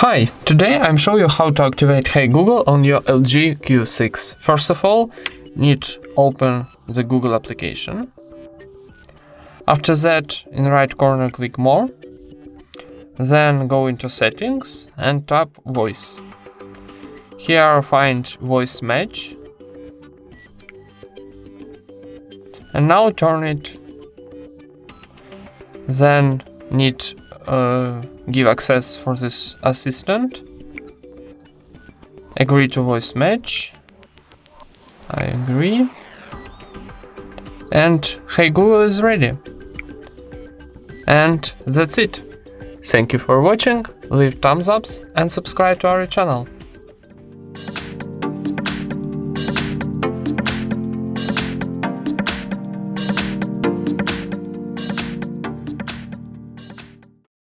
Hi, today I'm showing you how to activate Hey Google on your LG Q6. First of all, need to open the Google application. After that, in the right corner, click More. Then go into Settings and tap Voice. Here find Voice Match. And now turn it. Then need give access for this assistant. Agree to voice match. I agree. And Hey Google is ready. And that's it. Thank you for watching. Leave thumbs ups and subscribe to our channel.